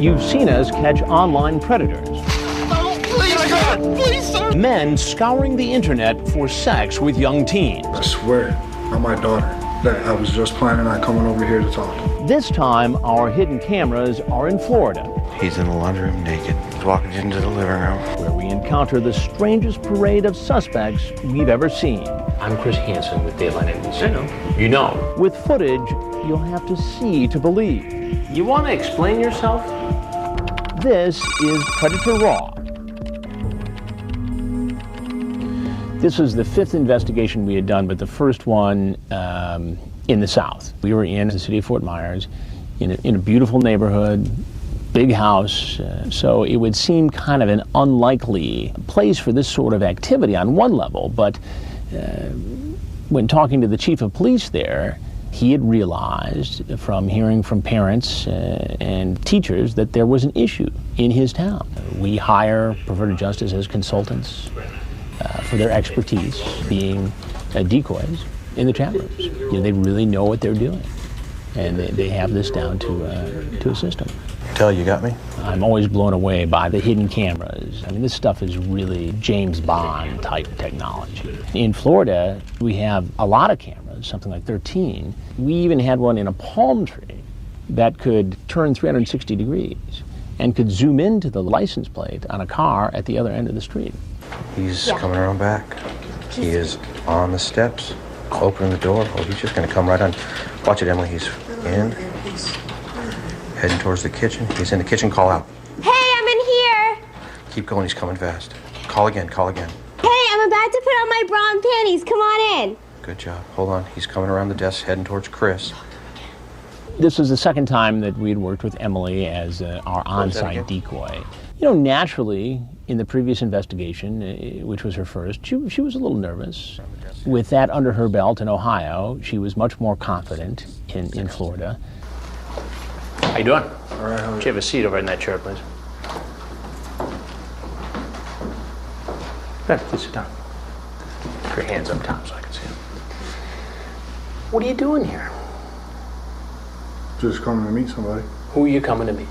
You've seen us catch online predators. Oh, please, God! Please, sir! Men scouring the internet for sex with young teens. I swear on my daughter that I was just planning on coming over here to talk. This time, our hidden cameras are in Florida. He's in the laundry room naked. He's walking into the living room, where we encounter the strangest parade of suspects we've ever seen. I'm Chris Hansen with Dateline NBC. I know. You know. With footage you'll have to see to believe. You want to explain yourself? This is Predator Raw. This was the fifth investigation we had done, but the first one in the South. We were in the city of Fort Myers, in a beautiful neighborhood, big house, so it would seem kind of an unlikely place for this sort of activity on one level, but when talking to the chief of police there, he had realized from hearing from parents and teachers that there was an issue in his town. We hire perverted justice as consultants for their expertise being decoys in the chat rooms. They really know what they're doing, and they have this down to a system. Tell you got me? I'm always blown away by the hidden cameras. I mean, this stuff is really James Bond type technology. In Florida, we have a lot of cameras, something like 13. We even had one in a palm tree that could turn 360 degrees and could zoom into the license plate on a car at the other end of the street. He's coming around back. He is on the steps, opening the door. Oh, he's just going to come right on. Watch it, Emily. He's in, heading towards the kitchen. He's in the kitchen. Call out. Hey, I'm in here. Keep going. He's coming fast. Call again. Call again. Hey, I'm about to put on my bra and panties. Come on in. Good job. Hold on. He's coming around the desk, heading towards Chris. This was the second time that we had worked with Emily as our on-site decoy. Naturally, in the previous investigation, which was her first, she was a little nervous. With that under her belt in Ohio, she was much more confident in Florida. How you doing? All right, how are Could you have a seat over in that chair, please? Good, please sit down. Put your hands up top so I can see them. What are you doing here? Just coming to meet somebody. Who are you coming to meet?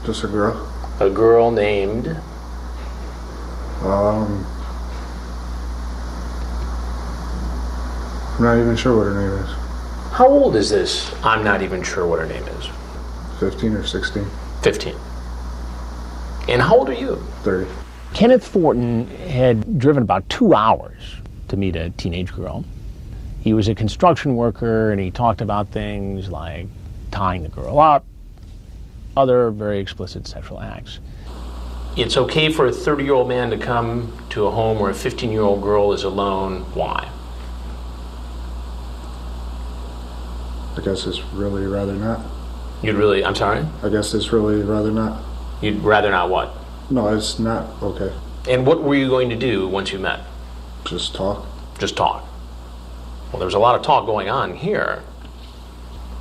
Just a girl. A girl named? I'm not even sure what her name is. How old is this? I'm not even sure what her name is. 15 or 16. 15. And how old are you? 30. Kenneth Foron had driven about 2 hours to meet a teenage girl. He was a construction worker, and he talked about things like tying the girl up, other very explicit sexual acts. It's okay for a 30-year-old man to come to a home where a 15-year-old girl is alone. Why? I guess it's really rather not. I'm sorry? I guess it's really rather not. You'd rather not what? No, it's not okay. And what were you going to do once you met? Just talk. Just talk. Well, there's a lot of talk going on here.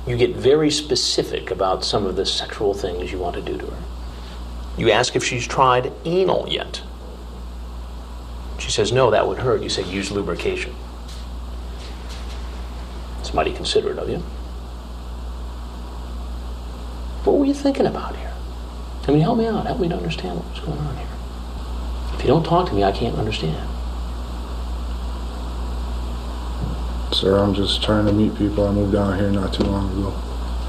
You get very specific about some of the sexual things you want to do to her. You ask if she's tried anal yet. She says, no, that would hurt. You say, use lubrication. It's mighty considerate of you. What were you thinking about here? I mean, help me out. Help me to understand what's going on here. If you don't talk to me, I can't understand. Sir, I'm just trying to meet people. I moved down here not too long ago.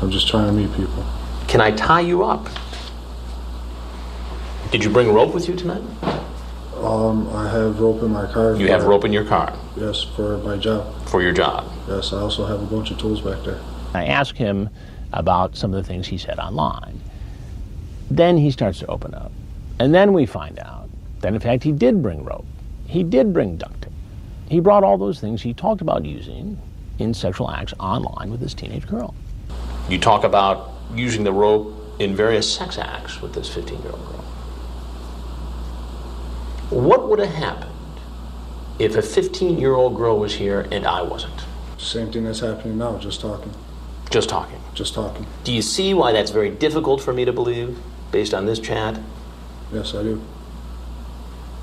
I'm just trying to meet people. Can I tie you up? Did you bring rope with you tonight? I have rope in my car. You have rope in your car? Yes, for my job. For your job? Yes, I also have a bunch of tools back there. I asked him about some of the things he said online. Then he starts to open up. And then we find out that, in fact, he did bring rope. He did bring duct tape. He brought all those things he talked about using in sexual acts online with this teenage girl. You talk about using the rope in various sex acts with this 15-year-old girl. What would have happened if a 15-year-old girl was here and I wasn't? Same thing that's happening now, just talking. Just talking? Just talking. Do you see why that's very difficult for me to believe, based on this chat? Yes, I do.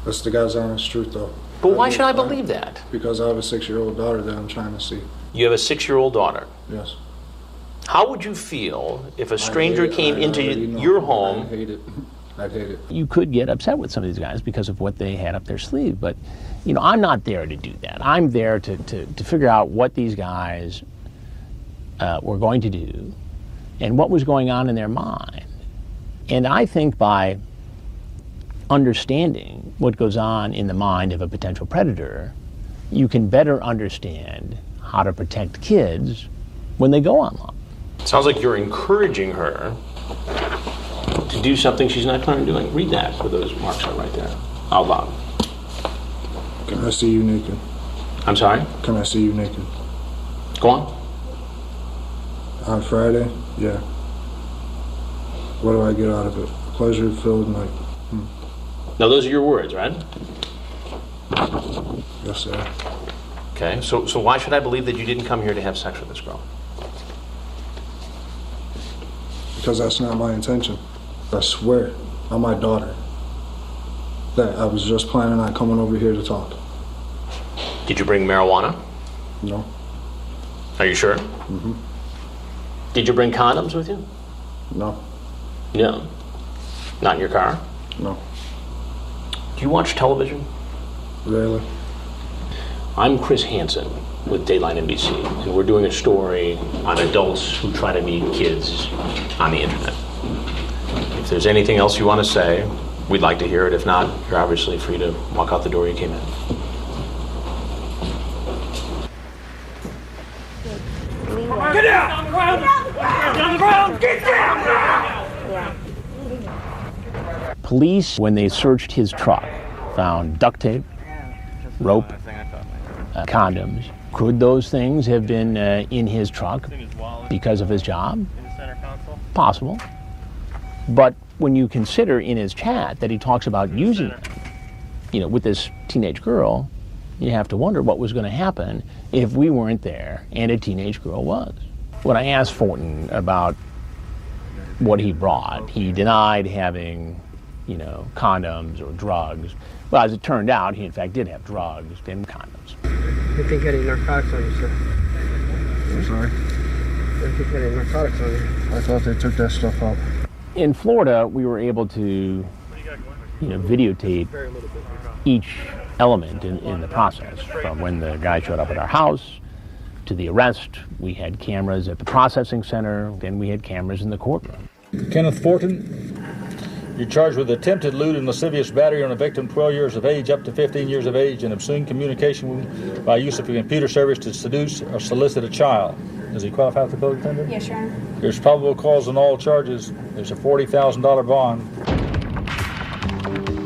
That's the God's honest truth, though. But why should I believe that? Because I have a 6-year-old daughter that I'm trying to see. You have a 6-year-old daughter? Yes. How would you feel if a stranger came into your home? I hate it. I'd hate it. You could get upset with some of these guys because of what they had up their sleeve, but I'm not there to do that. I'm there to figure out what these guys were going to do and what was going on in their mind. And I think by understanding what goes on in the mind of a potential predator, you can better understand how to protect kids when they go online. Sounds like you're encouraging her to do something she's not planning on doing. Read that where those marks are right there, out loud. Can I see you naked? I'm sorry? Can I see you naked? Go on. On Friday? Yeah. What do I get out of it? Pleasure-filled night. Now those are your words, right? Yes, sir. Okay, so why should I believe that you didn't come here to have sex with this girl? Because that's not my intention. I swear on my daughter that I was just planning on coming over here to talk. Did you bring marijuana? No. Are you sure? Mm-hmm. Did you bring condoms with you? No. No. Not in your car? No. Do you watch television? Rarely. I'm Chris Hansen with Dateline NBC, and we're doing a story on adults who try to meet kids on the internet. If there's anything else you want to say, we'd like to hear it. If not, you're obviously free to walk out the door you came in. Get down! On the ground! Get on the ground! Get down now! Police, when they searched his truck, found duct tape, rope, condoms. Could those things have been in his truck because of his job? Possible. But when you consider in his chat that he talks about using them, with this teenage girl, you have to wonder what was going to happen if we weren't there and a teenage girl was. When I asked Foron about what he brought, he denied having, condoms or drugs. Well, as it turned out, he in fact did have drugs and condoms. I think you had any narcotics on you, sir. I'm sorry? I think you had any narcotics on you. I thought they took that stuff out. In Florida, we were able to, videotape each element in the process, from when the guy showed up at our house to the arrest. We had cameras at the processing center, then we had cameras in the courtroom. Kenneth Foron, you're charged with attempted lewd and lascivious battery on a victim 12 years of age up to 15 years of age and obscene communication by use of a computer service to seduce or solicit a child. Does he qualify for the code offender? Yes, Your Honor. There's probable cause on all charges. There's a $40,000 bond.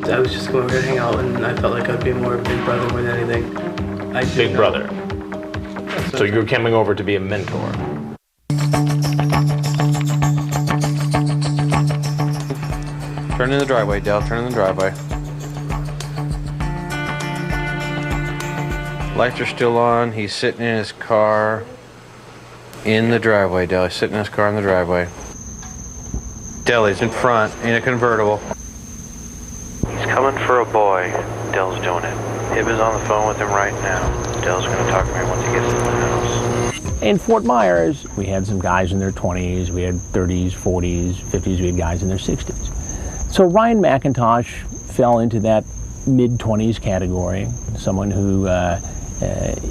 I was just going over to hang out, and I felt like I'd be more of a big brother more than anything. Big brother. So you're coming over to be a mentor. Turn in the driveway, Dell. Turn in the driveway. Lights are still on. He's sitting in his car in the driveway, Dell. He's sitting in his car in the driveway. Dell, he's in front in a convertible. He's coming for a boy. Dell's doing it. Hib is on the phone with him right now. Dell's going to talk to me once he gets to the house. In Fort Myers, we had some guys in their 20s, we had 30s, 40s, 50s, we had guys in their 60s. So Ryan McIntosh fell into that mid-20s category, someone who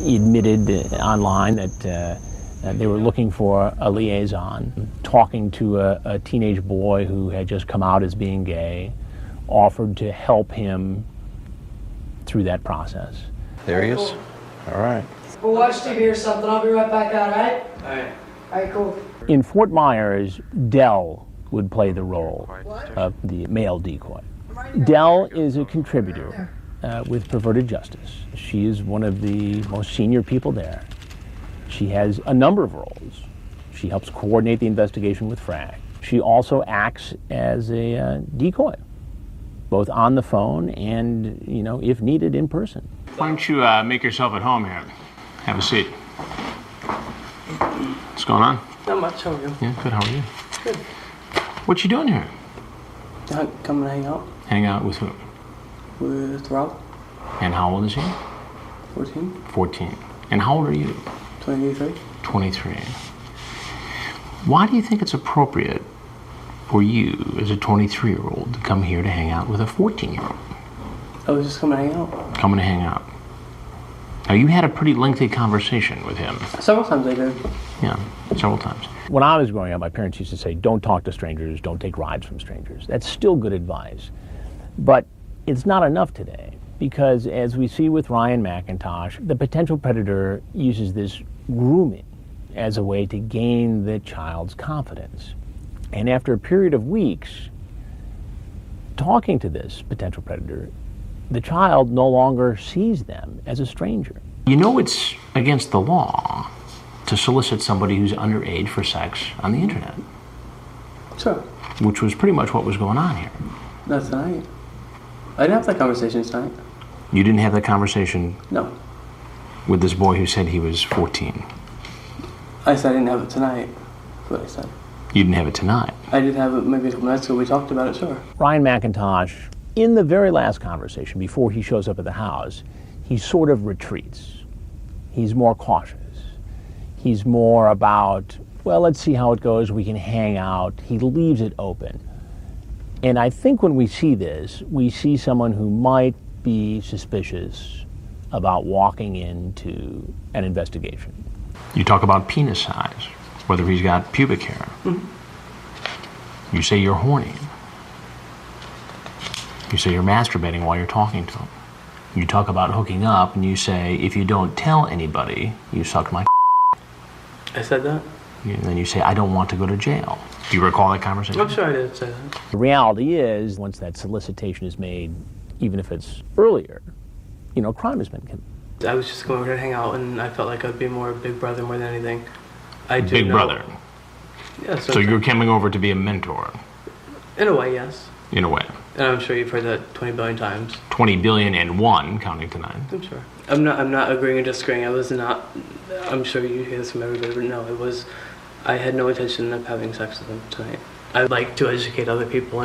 admitted online that they were looking for a liaison, talking to a teenage boy who had just come out as being gay, offered to help him through that process. There he is. All right. We'll watch TV or something. I'll be right back out, all right? All right. All right, cool. In Fort Myers, Dell would play the role of the male decoy. Dell is a contributor with Perverted Justice. She is one of the most senior people there. She has a number of roles. She helps coordinate the investigation with FRAG. She also acts as a decoy, both on the phone and, if needed, in person. Why don't you make yourself at home here? Have a seat. What's going on? Not much. How are you? Yeah, good. How are you? Good. What you doing here? Come and hang out Hang out with who? with Rob. And how old is he? 14. 14. And how old are you? 23. 23. Why do you think it's appropriate for you as a 23-year-old to come here to hang out with a 14-year-old? I was just coming to hang out. Coming to hang out. Now, you had a pretty lengthy conversation with him. Several times I did. Yeah, several times. When I was growing up, my parents used to say, don't talk to strangers, don't take rides from strangers. That's still good advice. But it's not enough today, because as we see with Ryan McIntosh, the potential predator uses this grooming as a way to gain the child's confidence. And after a period of weeks talking to this potential predator, the child no longer sees them as a stranger. You know it's against the law to solicit somebody who's underage for sex on the internet. Sure. Which was pretty much what was going on here. Not tonight. I didn't have that conversation tonight. You didn't have that conversation? No. With this boy who said he was 14? I said I didn't have it tonight. That's what I said. You didn't have it tonight? I did have it maybe a couple nights ago. We talked about it, sure. Ryan McIntosh, in the very last conversation, before he shows up at the house, he sort of retreats. He's more cautious. He's more about, well, let's see how it goes. We can hang out. He leaves it open. And I think when we see this, we see someone who might be suspicious about walking into an investigation. You talk about penis size, whether he's got pubic hair. Mm-hmm. You say you're horny. You say you're masturbating while you're talking to him. You talk about hooking up, and you say, if you don't tell anybody, you sucked my I said that? And then you say, I don't want to go to jail. Do you recall that conversation? I'm sure I did say that. The reality is, once that solicitation is made, even if it's earlier, you know, crime has been committed. I was just going over to hang out, and I felt like I'd be more big brother more than anything. Big brother? Yeah. So you're coming over to be a mentor? In a way, yes. In a way. And I'm sure you've heard that 20 billion times. 20 billion and one, counting to 9. I'm sure. I'm not agreeing or disagreeing. I was not, I'm sure you hear this from everybody, but no, I had no intention of having sex with him tonight. I'd like to educate other people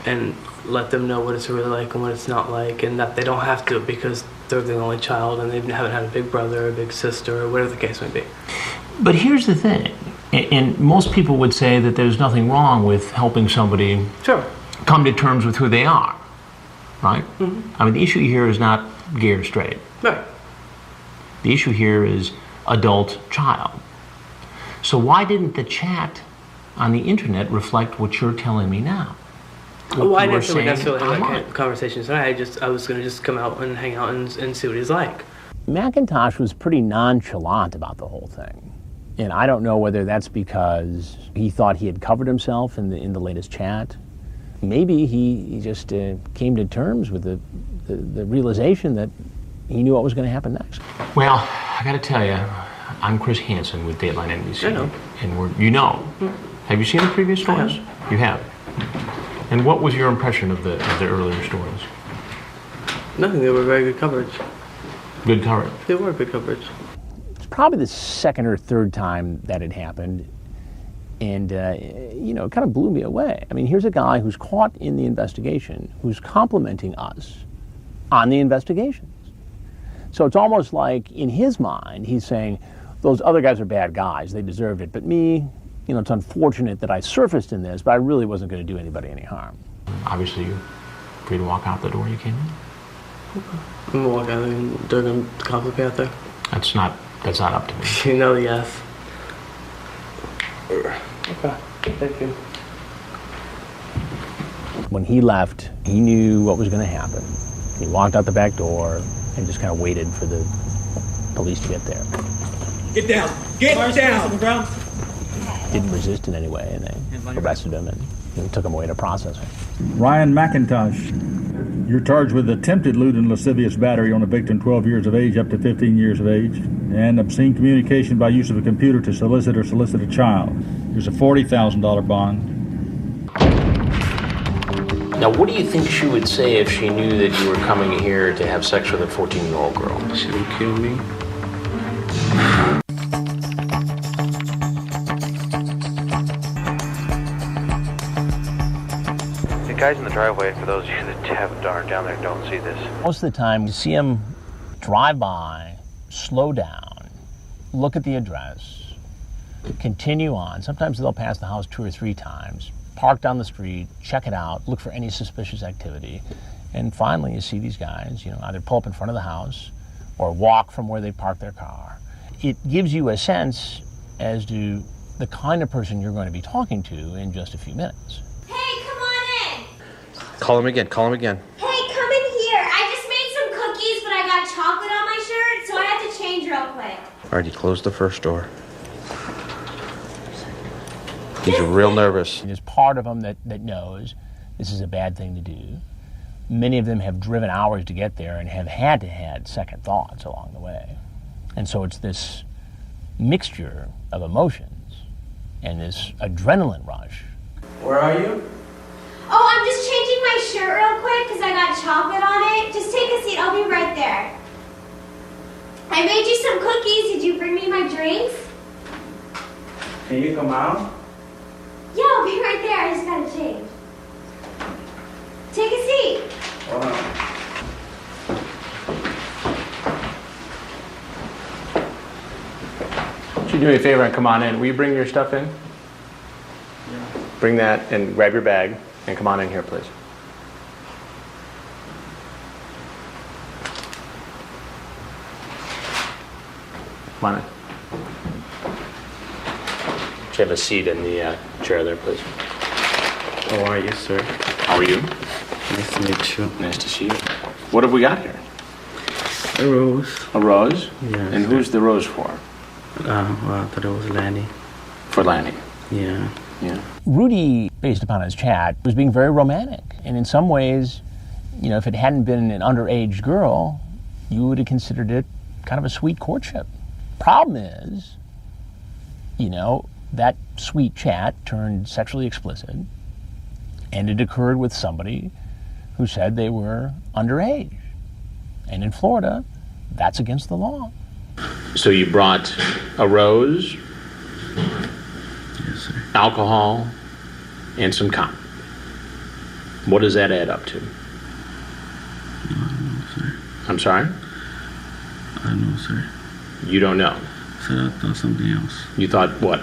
and let them know what it's really like and what it's not like, and that they don't have to because they're the only child and they haven't had a big brother or a big sister or whatever the case may be. But here's the thing, and most people would say that there's nothing wrong with helping somebody come to terms with who they are, right? Mm-hmm. I mean, the issue here is not gay or straight. Right. The issue here is adult-child. So why didn't the chat on the internet reflect what you're telling me now? Well, I didn't feel necessarily have that conversation tonight. I was going to just come out and hang out and see what he's like. McIntosh was pretty nonchalant about the whole thing. And I don't know whether that's because he thought he had covered himself in the latest chat. Maybe he just came to terms with the realization that he knew what was going to happen next. Well, I got to tell you, I'm Chris Hansen with Dateline NBC. I know. And you know. Mm-hmm. Have you seen the previous stories? You have. And what was your impression of the earlier stories? Nothing. They were very good coverage. Good coverage? They were good coverage. It's probably the second or third time that had happened. And, you know, it kind of blew me away. I mean, here's a guy who's caught in the investigation, who's complimenting us on the investigations. So it's almost like, in his mind, he's saying, those other guys are bad guys, they deserved it. But me, you know, it's unfortunate that I surfaced in this, but I really wasn't going to do anybody any harm. Obviously, you're free to walk out the door you came in. Okay. I'm going to walk out and they're going to complicate out there. That's not up to me. You know, yes. Okay, thank you. When he left, he knew what was going to happen. He walked out the back door and just kind of waited for the police to get there. Get down! Get down! On the ground. Didn't resist in any way, and they arrested him and took him away to processing. Ryan McIntosh, you're charged with attempted lewd and lascivious battery on a victim 12 years of age up to 15 years of age, and obscene communication by use of a computer to solicit a child. There's a $40,000 bond. Now, what do you think she would say if she knew that you were coming here to have sex with a 14-year-old girl? She would kill me. The guys in the driveway, for those of you that aren't down there and don't see this. Most of the time, you see him drive by, slow down, look at the address, continue on. Sometimes they'll pass the house 2 or 3 times, park down the street, check it out, look for any suspicious activity. And finally, you see these guys, either pull up in front of the house or walk from where they parked their car. It gives you a sense as to the kind of person you're going to be talking to in just a few minutes. Hey, come on in. Call him again. Call him again. Hey, come in here. I just made some cookies, but I got chocolate on my shirt, so I have to change real quick. All right, he closed the first door. He's real nervous. There's part of them that knows this is a bad thing to do. Many of them have driven hours to get there and have had second thoughts along the way. And so it's this mixture of emotions and this adrenaline rush. Where are you? Oh, I'm just changing my shirt real quick because I got chocolate on it. Just take a seat. I'll be right there. I made you some cookies. Did you bring me my drinks? Can you come out? Yeah, I'll be right there. I just gotta change. Take a seat. Hold on. Would you do me a favor and come on in? Will you bring your stuff in? Yeah. Bring that and grab your bag and come on in here, please. Come on in. Should have a seat in the chair there, please. How are you, sir? How are you? Nice to meet you. Nice to see you. What have we got here? A rose. A rose? Yeah. And who's the rose for? Well, I thought it was Lanny. For Lanny. Yeah. Yeah. Rudy, based upon his chat, was being very romantic. And in some ways, if it hadn't been an underage girl, you would have considered it kind of a sweet courtship. Problem is, that sweet chat turned sexually explicit, and it occurred with somebody who said they were underage. And in Florida, that's against the law. So you brought a rose, Yes, sir. alcohol, and some cotton. What does that add up to? I don't know, sir. I'm sorry? I don't know, sir. You don't know. Sir, I thought something else. You thought what?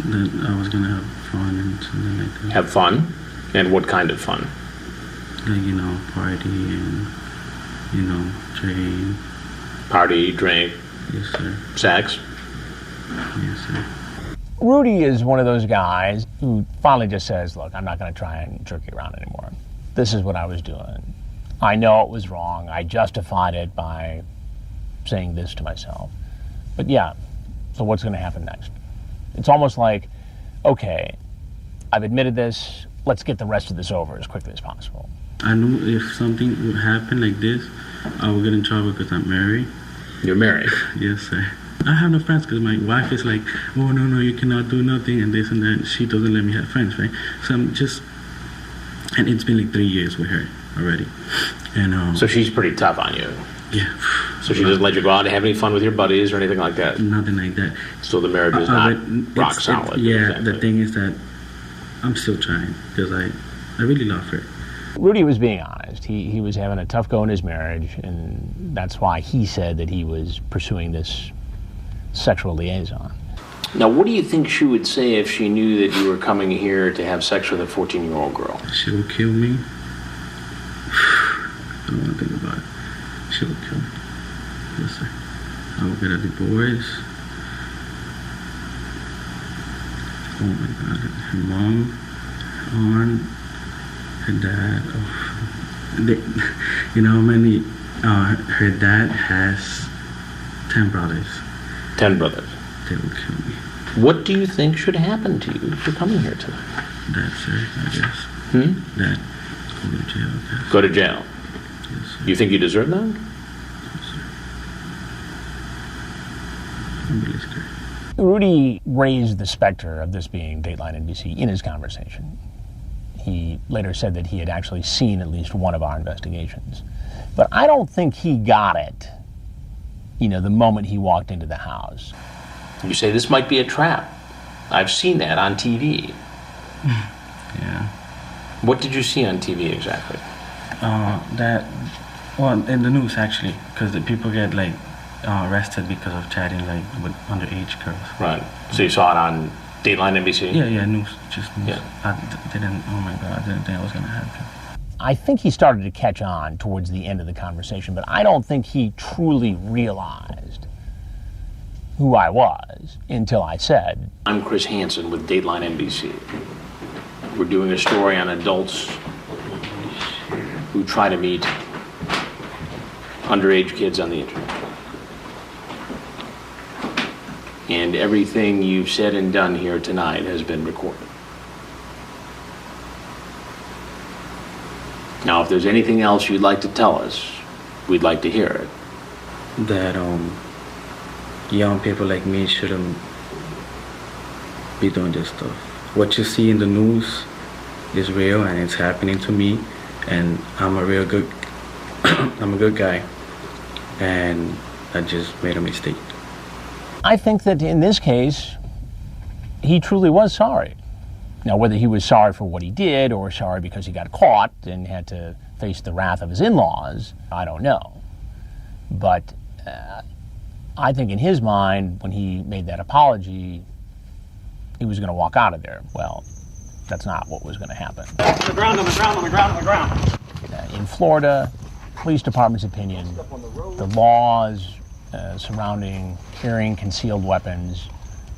That I was gonna have fun and something like that. Have fun? And what kind of fun? Like, party and, train. Party, drink, Yes, sir. sex? Yes, sir. Rudy is one of those guys who finally just says, look, I'm not going to try and jerk you around anymore. This is what I was doing. I know it was wrong. I justified it by saying this to myself. But yeah, so what's going to happen next? It's almost like, okay, I've admitted this. Let's get the rest of this over as quickly as possible. I knew if something would happen like this, I would get in trouble because I'm married. You're married? Yes, sir. I have no friends because my wife is like, oh, no, you cannot do nothing and this and that. She doesn't let me have friends, right? So I'm just, and it's been like 3 years with her already. And So she's pretty tough on you? Yeah. So she doesn't let you go out and have any fun with your buddies or anything like that? Nothing like that. So the marriage is not rock solid? Yeah, exactly. The thing is that I'm still trying because I really love her. Rudy was being honest. He was having a tough go in his marriage, and that's why he said that he was pursuing this sexual liaison. Now, what do you think she would say if she knew that you were coming here to have sex with a 14-year-old girl? She would kill me. I don't want to think about it. She would kill me. Yes, sir. I would get a divorce. Oh my God. Her mom, aunt, her dad. Her dad has 10 brothers. 10 brothers. They will kill me. What do you think should happen to you for coming here tonight? That, sir, I guess. That. Go to jail, I guess. Go to jail? Yes, sir. You think you deserve that? Yes, sir. I'm really scared. Rudy raised the specter of this being Dateline NBC in his conversation. He later said that he had actually seen at least one of our investigations. But I don't think he got it, the moment he walked into the house. You say this might be a trap. I've seen that on TV. Yeah. What did you see on TV exactly? In the news actually, because the people get arrested because of chatting like with underage girls. Right. So you saw it on Dateline NBC? Yeah, news, just news. Yeah. I didn't. Oh my God, I didn't think I was gonna happen. I think he started to catch on towards the end of the conversation, but I don't think he truly realized who I was until I said, I'm Chris Hansen with Dateline NBC. We're doing a story on adults who try to meet underage kids on the internet. And everything you've said and done here tonight has been recorded. Now, if there's anything else you'd like to tell us, we'd like to hear it. That young people like me shouldn't be doing this stuff. What you see in the news is real and it's happening to me, and I'm a real good I'm a good guy, and I just made a mistake. I think that in this case, he truly was sorry. Now, whether he was sorry for what he did or sorry because he got caught and had to face the wrath of his in-laws, I don't know. But I think in his mind, when he made that apology, he was going to walk out of there. Well, that's not what was going to happen. On the ground, on the ground, on the ground, on the ground. In Florida, police department's opinion, the laws surrounding carrying concealed weapons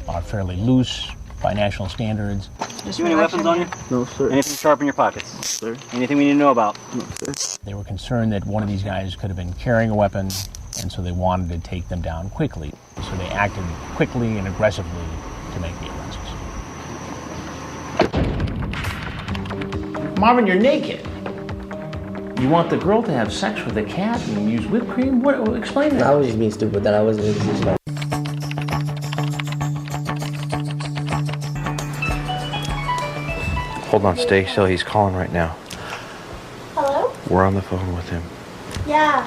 are fairly loose by national standards. Do any weapons on you? No, sir. Anything sharp in your pockets? Sir. Anything we need to know about? No, sir. They were concerned that one of these guys could have been carrying a weapon, and so they wanted to take them down quickly. So they acted quickly and aggressively to make the arrests. Marvin, you're naked. You want the girl to have sex with a cat and use whipped cream? What? Explain that. I was just being stupid that I wasn't in this. Hold on, stay still. He's calling right now. Hello? We're on the phone with him. Yeah.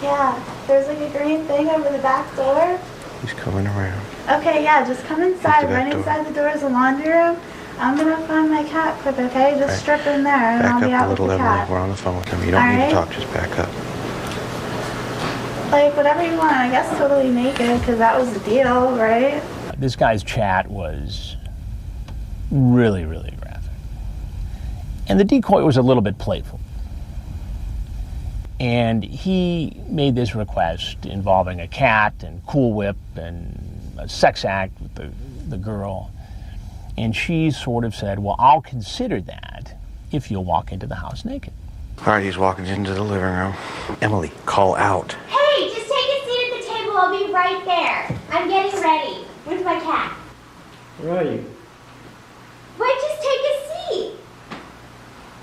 Yeah. There's like a green thing over the back door. He's coming around. Okay, yeah, just come inside. the back Right door. inside the door is a laundry room. I'm gonna find my cat quick, okay? Just strip in there and Back I'll be up out a with little, the Emily. cat. We're on the phone with him. You don't need Alright. to talk. Just back up. Like, whatever you want. I guess totally naked, because that was the deal, right? This guy's chat was really, really graphic. And the decoy was a little bit playful. And he made this request involving a cat and Cool Whip and a sex act with the girl. And she sort of said, well, I'll consider that if you'll walk into the house naked. All right, he's walking into the living room. Emily, call out. Hey, just take a seat at the table. I'll be right there. I'm getting ready with my cat. Where are you? Wait, just take a seat.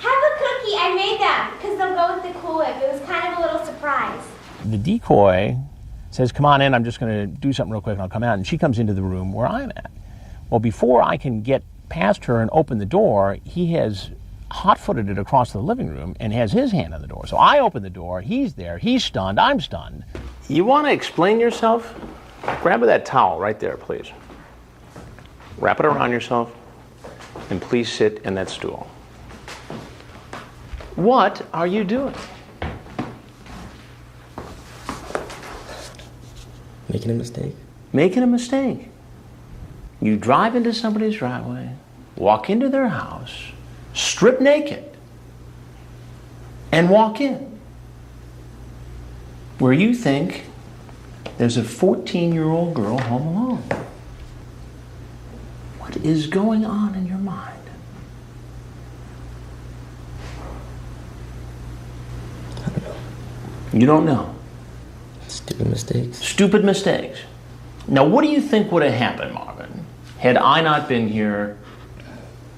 Have a cookie. I made them because they'll go with the Cool Whip. It was kind of a little surprise. The decoy says, come on in, I'm just going to do something real quick and I'll come out. And she comes into the room where I'm at. Well, before I can get past her and open the door, he has hot-footed it across the living room and has his hand on the door. So I open the door, he's there, he's stunned, I'm stunned. You want to explain yourself? Grab that towel right there, please. Wrap it around yourself, and please sit in that stool. What are you doing? Making a mistake. Making a mistake. You drive into somebody's driveway, walk into their house, strip naked, and walk in. Where you think there's a 14-year-old girl home alone. What is going on in your mind? I don't know. You don't know. Stupid mistakes. Stupid mistakes. Now, what do you think would have happened, Marvin, had I not been here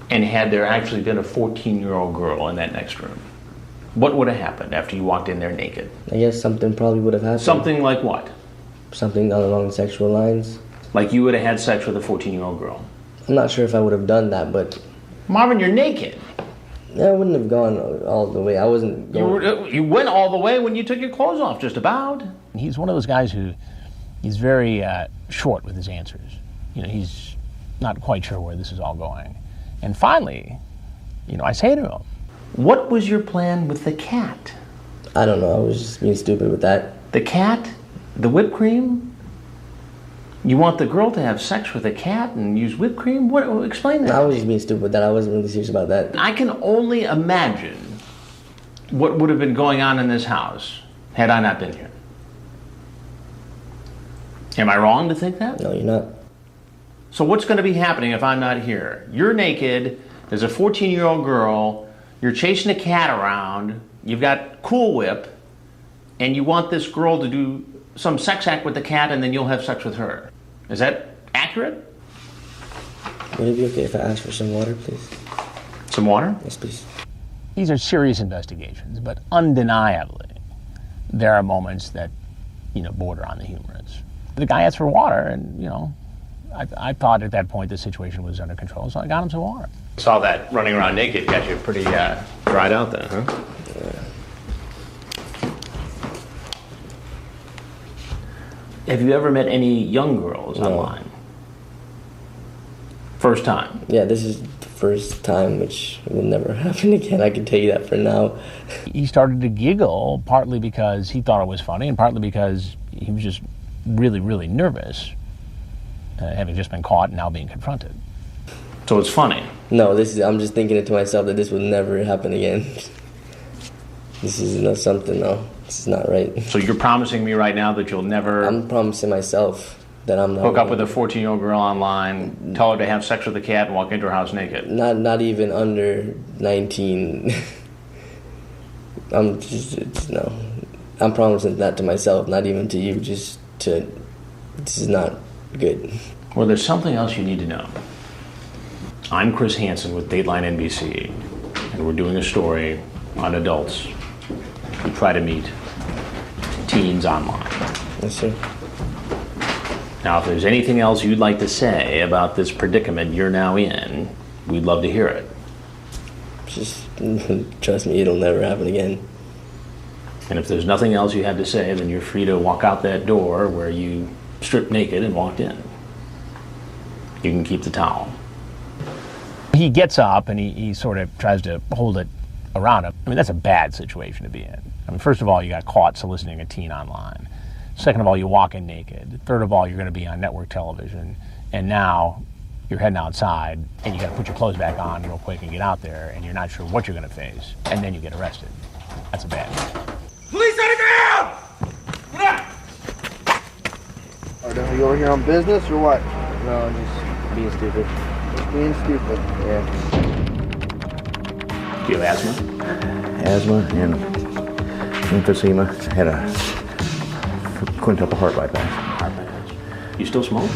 and had there actually been a 14-year-old girl in that next room? What would have happened after you walked in there naked? I guess something probably would have happened. Something like what? Something along sexual lines. Like you would have had sex with a 14-year-old girl? I'm not sure if I would have done that, but... Marvin, you're naked. I wouldn't have gone all the way. I wasn't going... You went all the way when you took your clothes off, just about. He's one of those guys who he's very short with his answers. You know, he's not quite sure where this is all going. And finally, I say to him, what was your plan with the cat? I don't know. I was just being stupid with that. The cat? The whipped cream? You want the girl to have sex with a cat and use whipped cream? What? Explain that. I was just being stupid with that. I wasn't really serious about that. I can only imagine what would have been going on in this house had I not been here. Am I wrong to think that? No, you're not. So what's going to be happening if I'm not here? You're naked, there's a 14-year-old girl, you're chasing a cat around, you've got Cool Whip, and you want this girl to do some sex act with the cat and then you'll have sex with her. Is that accurate? Would it be okay if I ask for some water, please? Some water? Yes, please. These are serious investigations, but undeniably, there are moments that, border on the humorous. The guy asked for water, and, I thought at that point the situation was under control, so I got him some water. Saw that running around naked got you pretty dried out then, huh? Yeah. Have you ever met any young girls No. online? First time? Yeah, this is the first time, which will never happen again. I can tell you that for now. He started to giggle, partly because he thought it was funny, and partly because he was just really, really nervous, having just been caught and now being confronted. So it's funny. No, I'm just thinking it to myself that this will never happen again. This is something, no. This is not right. So you're promising me right now that you'll never... I'm promising myself that I'm not... Hook up with a 14-year-old girl online, tell her to have sex with a cat, and walk into her house naked. Not even under 19. No. I'm promising that to myself, not even to you, this is not good. Well, there's something else you need to know. I'm Chris Hansen with Dateline NBC, and we're doing a story on adults who try to meet teens online. Yes, sir. Now, if there's anything else you'd like to say about this predicament you're now in, we'd love to hear it. Just trust me, it'll never happen again. And if there's nothing else you have to say, then you're free to walk out that door where you stripped naked and walked in. You can keep the towel. He gets up and he sort of tries to hold it around him. I mean, that's a bad situation to be in. I mean, first of all, you got caught soliciting a teen online. Second of all, you walk in naked. Third of all, you're going to be on network television. And now you're heading outside and you got to put your clothes back on real quick and get out there, and you're not sure what you're going to face. And then you get arrested. That's a bad thing. Police on the ground! Get up! Are you over here on business or what? No, I'm just being stupid. Just being stupid. Yeah. Do you have asthma? Asthma and emphysema. I had a quintuple heart bypass. You still smoke?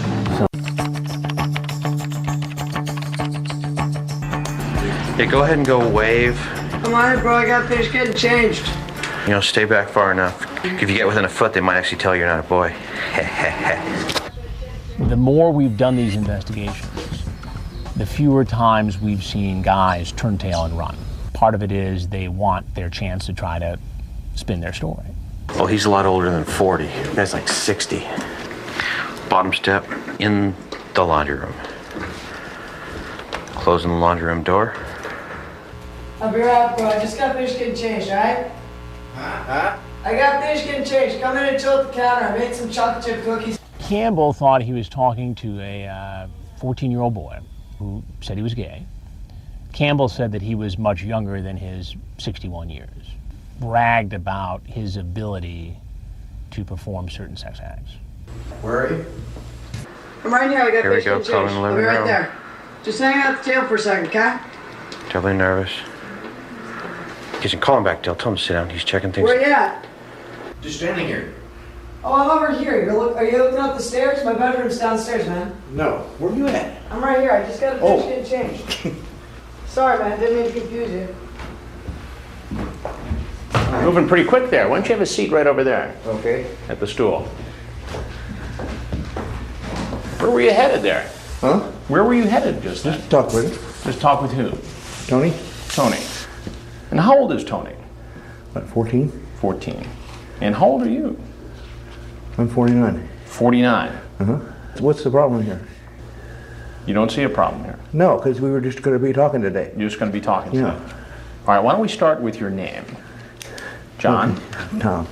Yeah, go ahead and go wave. Come on, bro. I got finished getting changed. Stay back far enough. If you get within a foot, they might actually tell you're not a boy. The more we've done these investigations, the fewer times we've seen guys turn tail and run. Part of it is they want their chance to try to spin their story. Well, he's a lot older than 40. That's like 60. Bottom step in the laundry room. Closing the laundry room door. I'll be right, bro. I just got finished getting changed, alright? Huh? I got finished getting changed. Come in and chill at the counter. I made some chocolate chip cookies. Campbell thought he was talking to a 14-year-old boy who said he was gay. Campbell said that he was much younger than his 61 years. Bragged about his ability to perform certain sex acts. Where are you? I'm right here. I got Here we finished go, getting come in changed. the I'll living be right room. there. Just hang out at the table for a second, okay? Terribly nervous. Kitchen, call him back, Dale. Tell him to sit down. He's checking things. Where you at? Just standing here. Oh, I'm over here. Are you looking up the stairs? My bedroom's downstairs, man. No. Where are you at? I'm right here. I just got finished getting changed. Sorry, man. Didn't mean to confuse you. Moving pretty quick there. Why don't you have a seat right over there Okay. at the stool? Where were you headed there? Huh? Where were you headed just then? Talk with him. Just talk with who? Tony? Tony. And how old is Tony? What, 14? 14. And how old are you? I'm 49. 49. Uh-huh. What's the problem here? You don't see a problem here. No, because we were just going to be talking today. You're just going to be talking Yeah. to him. All right, why don't we start with your name? John? Okay. Tom.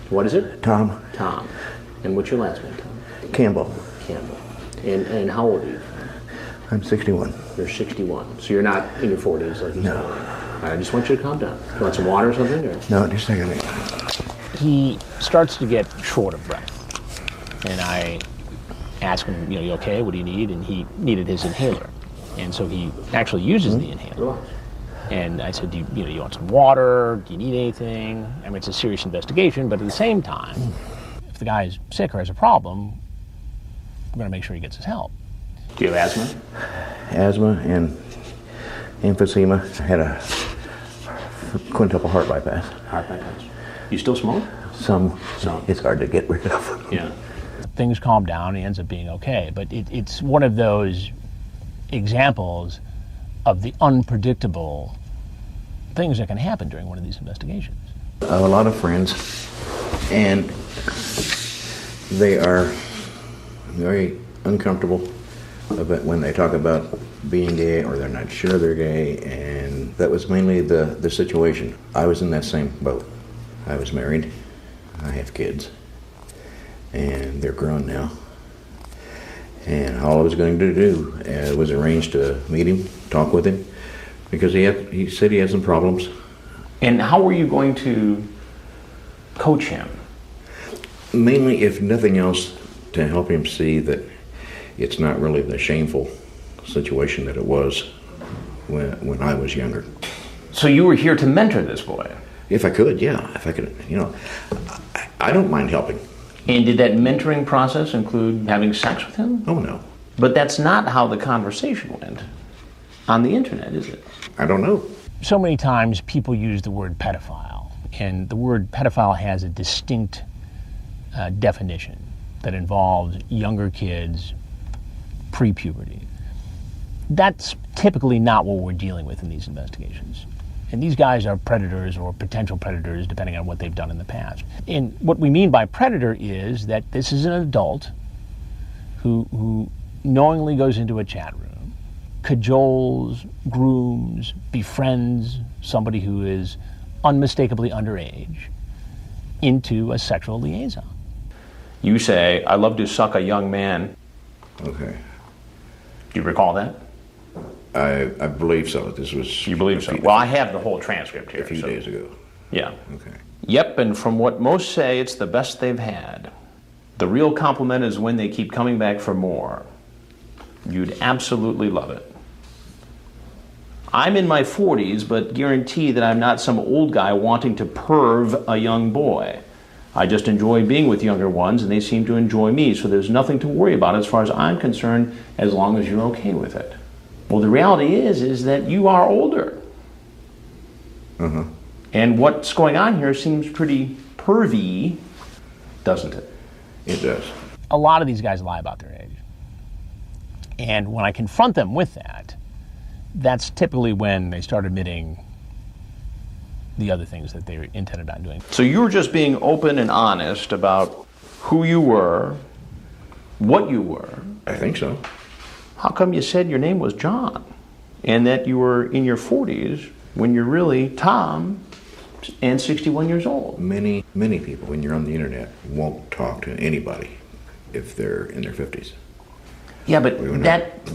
What is it? Tom. Tom. And what's your last name, Tom? Campbell. Campbell. And how old are you? I'm 61. You're 61. So you're not in your 40s like you No. said. I just want you to calm down. You want some water or something? Or? No, just a second. He starts to get short of breath. And I ask him, you okay? What do you need? And he needed his inhaler. And so he actually uses the inhaler. And I said, do you want some water? Do you need anything? I mean, it's a serious investigation, but at the same time, if the guy is sick or has a problem, we're going to make sure he gets his help. Do you have asthma? Asthma and emphysema. I had a quintuple heart bypass. Heart bypass. You still smoke? Some. It's hard to get rid of. Yeah. Things calm down, he ends up being okay. But it's one of those examples of the unpredictable things that can happen during one of these investigations. I have a lot of friends, and they are very uncomfortable about when they talk about being gay, or they're not sure they're gay, and that was mainly the situation. I was in that same boat. I was married, I have kids, and they're grown now. And all I was going to do was arrange to meet him, talk with him, because he said he had some problems. And how were you going to coach him? Mainly, if nothing else, to help him see that it's not really the shameful situation that it was when I was younger. So you were here to mentor this boy? If I could, yeah. If I could, I don't mind helping. And did that mentoring process include having sex with him? Oh, no. But that's not how the conversation went on the internet, is it? I don't know. So many times people use the word pedophile, and the word pedophile has a distinct definition that involves younger kids pre-puberty. That's typically not what we're dealing with in these investigations. And these guys are predators or potential predators, depending on what they've done in the past. And what we mean by predator is that this is an adult who knowingly goes into a chat room, cajoles, grooms, befriends somebody who is unmistakably underage into a sexual liaison. You say, "I love to suck a young man." Okay. Do you recall that? I believe so. This was... You believe so? Well, I have the whole transcript here. A few days ago. Yeah. Okay. Yep, and from what most say, it's the best they've had. The real compliment is when they keep coming back for more. You'd absolutely love it. I'm in my 40s, but guarantee that I'm not some old guy wanting to perv a young boy. I just enjoy being with younger ones, and they seem to enjoy me, so there's nothing to worry about as far as I'm concerned, as long as you're okay with it. Well, the reality is that you are older. Uh-huh. And what's going on here seems pretty pervy, doesn't it? It does. A lot of these guys lie about their age. And when I confront them with that, that's typically when they start admitting the other things that they intended on doing. So you were just being open and honest about who you were, what you were. I think so. How come you said your name was John and that you were in your 40s when you're really Tom and 61 years old? Many people, when you're on the internet, won't talk to anybody if they're in their 50s. Yeah, but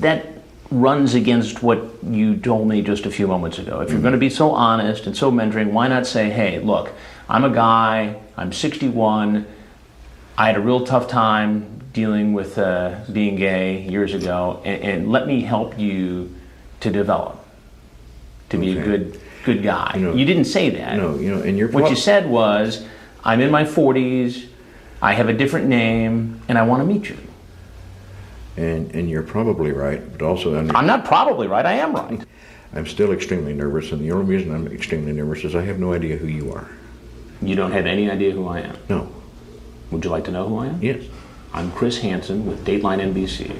that runs against what you told me just a few moments ago. If you're going to be so honest and so mentoring, why not say, hey, look, I'm a guy, I'm 61, I had a real tough time dealing with being gay years ago, and let me help you to develop, to be a good guy. You didn't say that. No, and what you said was, I'm in my 40s, I have a different name, and I want to meet you. And you're probably right, but also... I'm not probably right, I am right. I'm still extremely nervous, and the only reason I'm extremely nervous is I have no idea who you are. You don't have any idea who I am? No. Would you like to know who I am? Yes. I'm Chris Hansen with Dateline NBC,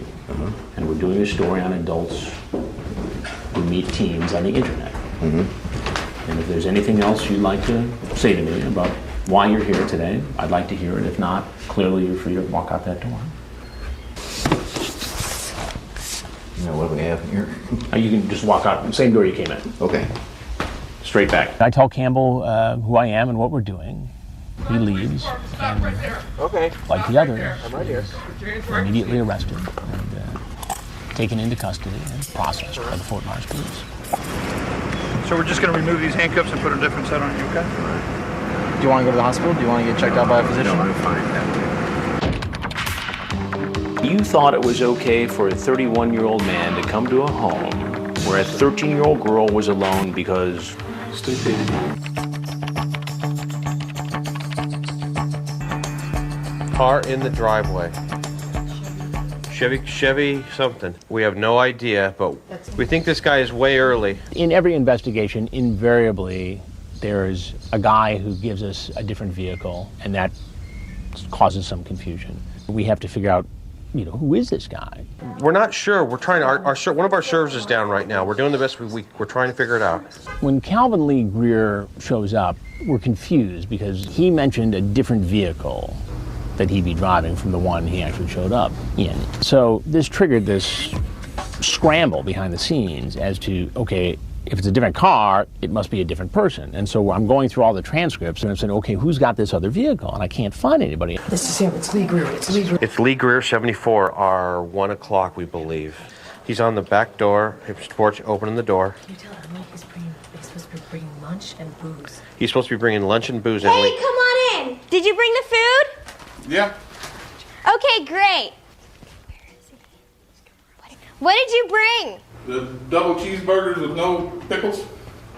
and we're doing a story on adults who meet teens on the internet. And if there's anything else you'd like to say to me about why you're here today, I'd like to hear it. If not, clearly you're free to walk out that door. What do we have here? You can just walk out, same door you came in. Okay. Straight back. I tell Campbell who I am and what we're doing, He leaves, and like the others, is immediately arrested and taken into custody and processed by the Fort Myers police. So we're just going to remove these handcuffs and put a different set on you, okay? Do you want to go to the hospital? Do you want to get checked out by a physician? No, I'm fine. You thought it was okay for a 31-year-old man to come to a home where a 13-year-old girl was alone because... stupidity. Car in the driveway. Chevy something. We have no idea, but we think this guy is way early. In every investigation, invariably, there's a guy who gives us a different vehicle, and that causes some confusion. We have to figure out, who is this guy? We're not sure. We're trying. One of our servers is down right now. We're doing the best we're trying to figure it out. When Calvin Lee Greer shows up, we're confused because he mentioned a different vehicle that he'd be driving from the one he actually showed up in. So this triggered this scramble behind the scenes as to, okay, if it's a different car, it must be a different person. And so I'm going through all the transcripts and I'm saying, okay, who's got this other vehicle? And I can't find anybody. This is him. It's Lee Greer. It's Lee Greer, 74, our 1 o'clock, we believe. He's on the back door, his porch, opening the door. Can you tell Emily he's supposed to be bringing lunch and booze? He's supposed to be bringing lunch and booze. Hey, Emily. come on in. Did you bring the food? Yeah. Okay, great. What did you bring? The double cheeseburgers with no pickles.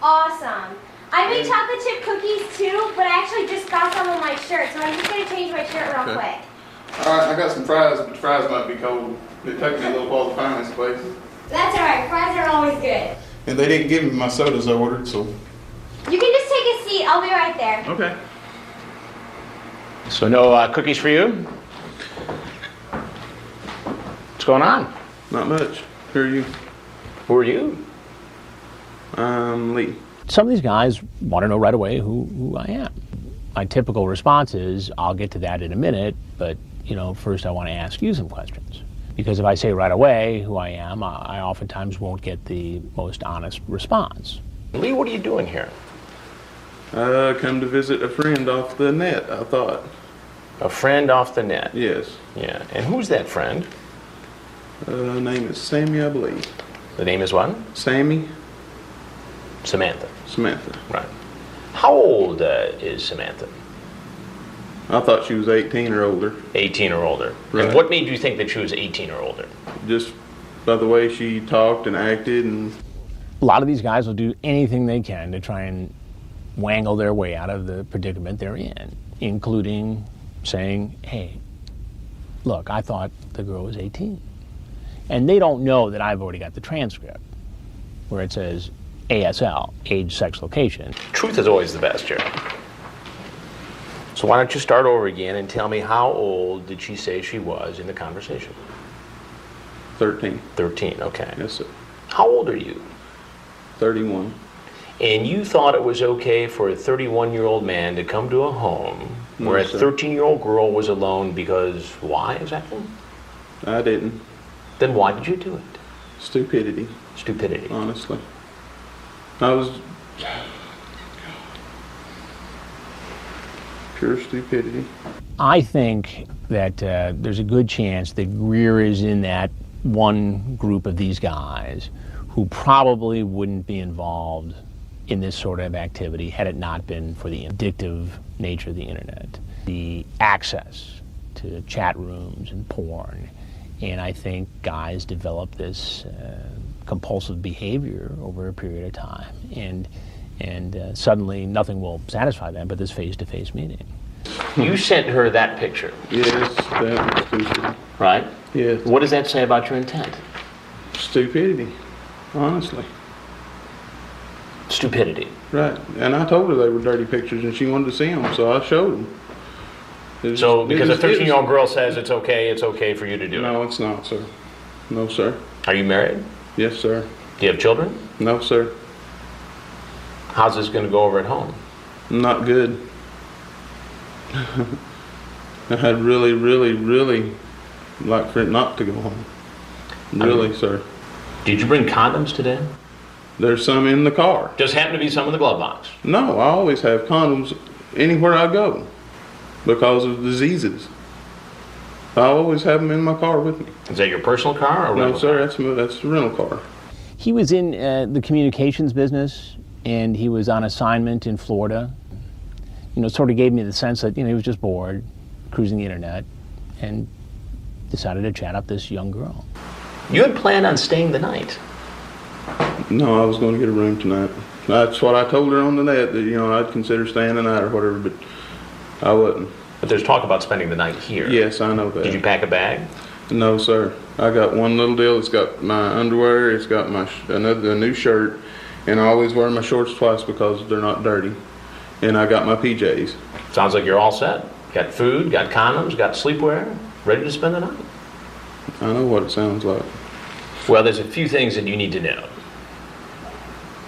Awesome. I made chocolate chip cookies too, but I actually just got some on my shirt, so I'm just going to change my shirt real quick. All right, I got some fries, but the fries might be cold. It took me a little while to find this place. That's all right. Fries are always good. And they didn't give me my sodas I ordered, so. You can just take a seat. I'll be right there. Okay. So no cookies for you? What's going on? Not much. Who are you? Who are you? Lee. Some of these guys want to know right away who I am. My typical response is, I'll get to that in a minute, but first I want to ask you some questions. Because if I say right away who I am, I oftentimes won't get the most honest response. Lee, what are you doing here? Come to visit a friend off the net, I thought. A friend off the net? Yes. Yeah. And who's that friend? Name is Sammy, I believe. The name is what? Sammy. Samantha. Samantha. Right. How old is Samantha? I thought she was 18 or older. 18 or older. Right. And what made you think that she was 18 or older? Just by the way she talked and acted. And a lot of these guys will do anything they can to try and wangle their way out of the predicament they're in, including saying, hey, look, I thought the girl was 18. And they don't know that I've already got the transcript where it says ASL, age, sex, location. Truth is always the best, Jerry. So why don't you start over again and tell me how old did she say she was in the conversation? 13. 13, okay. Yes, sir. How old are you? 31. And you thought it was okay for a 31-year-old man to come to a home where a 13-year-old girl was alone because why exactly? I didn't. Then why did you do it? Stupidity. Stupidity. Honestly. I was... pure stupidity. I think that there's a good chance that Greer is in that one group of these guys who probably wouldn't be involved in this sort of activity had it not been for the addictive nature of the internet, the access to chat rooms and porn. And I think guys develop this compulsive behavior over a period of time. And suddenly nothing will satisfy them but this face-to-face meeting. You sent her that picture. Yes, that was stupid. Right? Yes. What does that say about your intent? Stupidity, honestly. Stupidity. Right. And I told her they were dirty pictures and she wanted to see them, so I showed them. So because a 13-year-old girl says it's okay for you to do it? No, it's not, sir. No, sir. Are you married? Yes, sir. Do you have children? No, sir. How's this going to go over at home? Not good. I'd really, really, really like for it not to go home. Really, sir. Did you bring condoms today? There's some in the car. Just happen to be some in the glove box? No, I always have condoms anywhere I go. because of diseases. I always have them in my car with me. Is that your personal car or rental? No, sir, that's the rental car. He was in the communications business, and he was on assignment in Florida. You know, sort of gave me the sense that, you know, he was just bored, cruising the internet, and decided to chat up this young girl. You had planned on staying the night. No, I was going to get a room tonight. That's what I told her on the net, that, you know, I'd consider staying the night or whatever, but I wasn't. But there's talk about spending the night here. Yes, I know that. Did you pack a bag? No, sir. I got one little deal. It's got my underwear, it's got my a new shirt, and I always wear my shorts twice because they're not dirty. And I got my PJs. Sounds like you're all set. Got food, got condoms, got sleepwear, ready to spend the night. I know what it sounds like. Well, there's a few things that you need to know.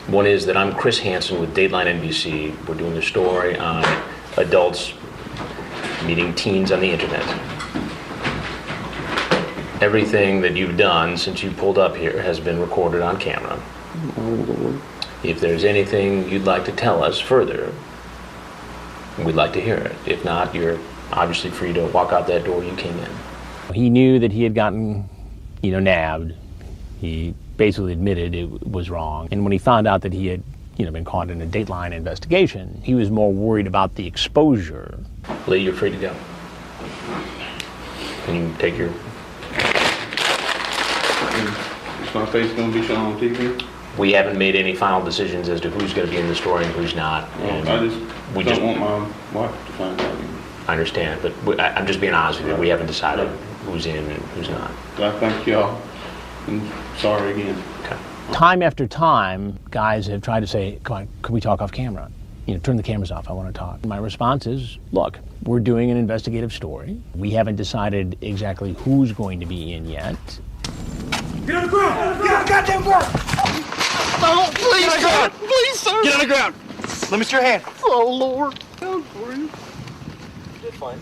One is that I'm Chris Hansen with Dateline NBC. We're doing a story on adults meeting teens on the internet. Everything that you've done since you pulled up here has been recorded on camera. Oh, Lord. If there's anything you'd like to tell us further, we'd like to hear it. If not, you're obviously free to walk out that door you came in. He knew that he had gotten, you know, nabbed. He basically admitted it was wrong. And when he found out that he had, you know, been caught in a Dateline investigation, he was more worried about the exposure. Lee, you're free to go. Can you take your... Is my face going to be shown on TV? We haven't made any final decisions as to who's going to be in the story and who's not. And I just don't want my wife to find out. I understand, but I'm just being honest with you. We haven't decided who's in and who's not. I thank y'all. And sorry again. Okay. Time after time, guys have tried to say, come on, could we talk off camera? You know, turn the cameras off, I want to talk. My response is, look, we're doing an investigative story. We haven't decided exactly who's going to be in yet. Get on the ground! Get on the goddamn ground! Oh, please, God! Please, sir! Get on the ground! Let me see your hand. Oh, Lord. I'm sorry. You did fine.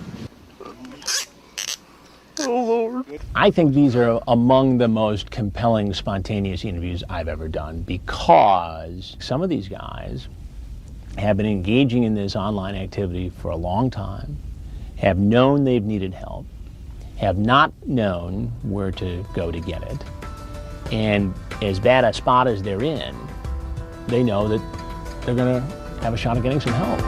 Oh, Lord. I think these are among the most compelling, spontaneous interviews I've ever done, because some of these guys have been engaging in this online activity for a long time, have known they've needed help, have not known where to go to get it, and as bad a spot as they're in, they know that they're going to have a shot at getting some help.